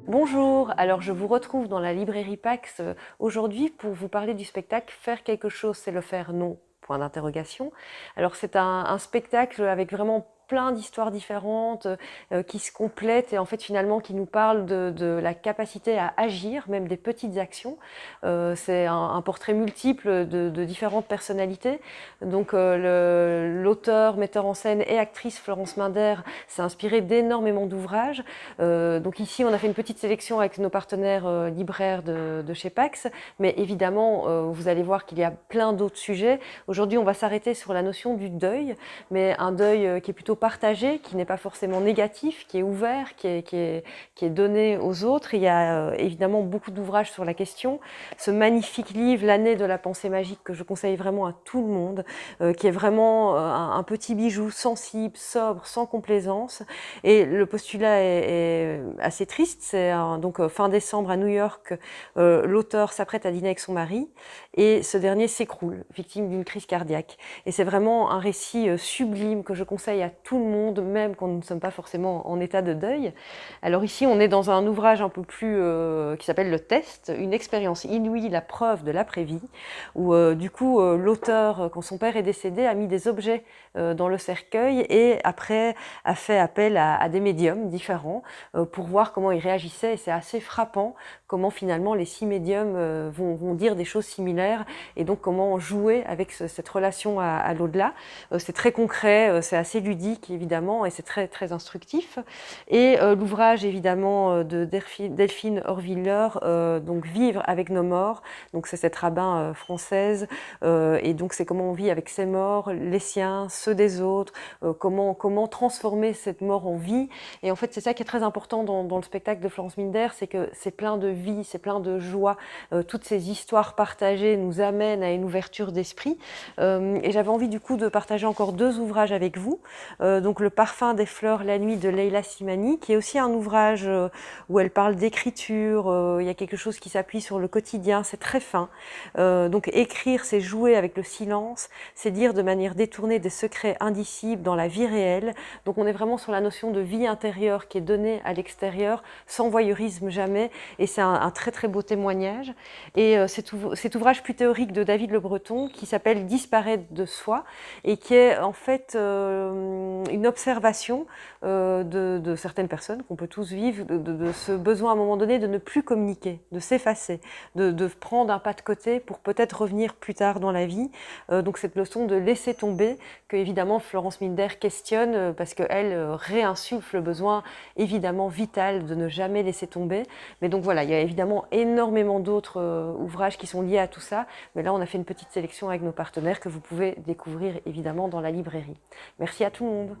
Bonjour, alors je vous retrouve dans la librairie Pax aujourd'hui pour vous parler du spectacle Faire quelque chose, c'est le faire, non? Point d'interrogation. Alors c'est un spectacle avec vraiment plein d'histoires différentes qui se complètent et en fait finalement qui nous parlent de la capacité à agir, même des petites actions. C'est un portrait multiple de différentes personnalités. Donc l'auteur, metteur en scène et actrice Florence Minder s'est inspirée d'énormément d'ouvrages. Donc ici, on a fait une petite sélection avec nos partenaires libraires de chez Pax, mais évidemment, vous allez voir qu'il y a plein d'autres sujets. Aujourd'hui, on va s'arrêter sur la notion du deuil, mais un deuil qui est plutôt partagé, qui n'est pas forcément négatif, qui est ouvert, qui est donné aux autres. Il y a évidemment beaucoup d'ouvrages sur la question. Ce magnifique livre, L'année de la pensée magique, que je conseille vraiment à tout le monde, qui est vraiment un petit bijou sensible, sobre, sans complaisance. Et le postulat est assez triste. C'est donc fin décembre à New York, l'auteur s'apprête à dîner avec son mari et ce dernier s'écroule, victime d'une crise cardiaque. Et c'est vraiment un récit sublime que je conseille à tout le monde, même quand nous ne sommes pas forcément en état de deuil. Alors ici, on est dans un ouvrage un peu plus qui s'appelle Le Test, une expérience inouïe, la preuve de l'après-vie, où du coup l'auteur, quand son père est décédé, a mis des objets dans le cercueil et après a fait appel à des médiums différents pour voir comment ils réagissaient. Et c'est assez frappant comment finalement les 6 médiums vont dire des choses similaires et donc comment jouer avec cette relation à l'au-delà. C'est très concret, c'est assez ludique évidemment et c'est très, très instructif. Et l'ouvrage évidemment de Delphine Horviller, donc Vivre avec nos morts, donc c'est cette rabbin française et donc c'est comment on vit avec ses morts, les siens, ceux des autres, comment transformer cette mort en vie. Et en fait, c'est ça qui est très important dans le spectacle de Florence Minder, c'est que c'est plein de vie, c'est plein de joie. Toutes ces histoires partagées nous amènent à une ouverture d'esprit. Et j'avais envie du coup de partager encore 2 ouvrages avec vous. Donc Le parfum des fleurs, la nuit de Leila Simani, qui est aussi un ouvrage où elle parle d'écriture. Il y a quelque chose qui s'appuie sur le quotidien, c'est très fin. Donc écrire, c'est jouer avec le silence, c'est dire de manière détournée des secrets indicibles dans la vie réelle. Donc on est vraiment sur la notion de vie intérieure qui est donnée à l'extérieur, sans voyeurisme jamais, et c'est un très très beau témoignage. Et cet ouvrage plus théorique de David Le Breton qui s'appelle Disparaître de soi et qui est en fait une observation de certaines personnes qu'on peut tous vivre, de ce besoin à un moment donné de ne plus communiquer, de s'effacer, de prendre un pas de côté pour peut-être revenir plus tard dans la vie. Donc cette leçon de laisser tomber que évidemment Florence Minder questionne parce qu'elle réinsuffle le besoin évidemment vital de ne jamais laisser tomber. Mais donc voilà, il y a évidemment énormément d'autres ouvrages qui sont liés à tout ça. Mais là, on a fait une petite sélection avec nos partenaires que vous pouvez découvrir évidemment dans la librairie. Merci à tout le monde.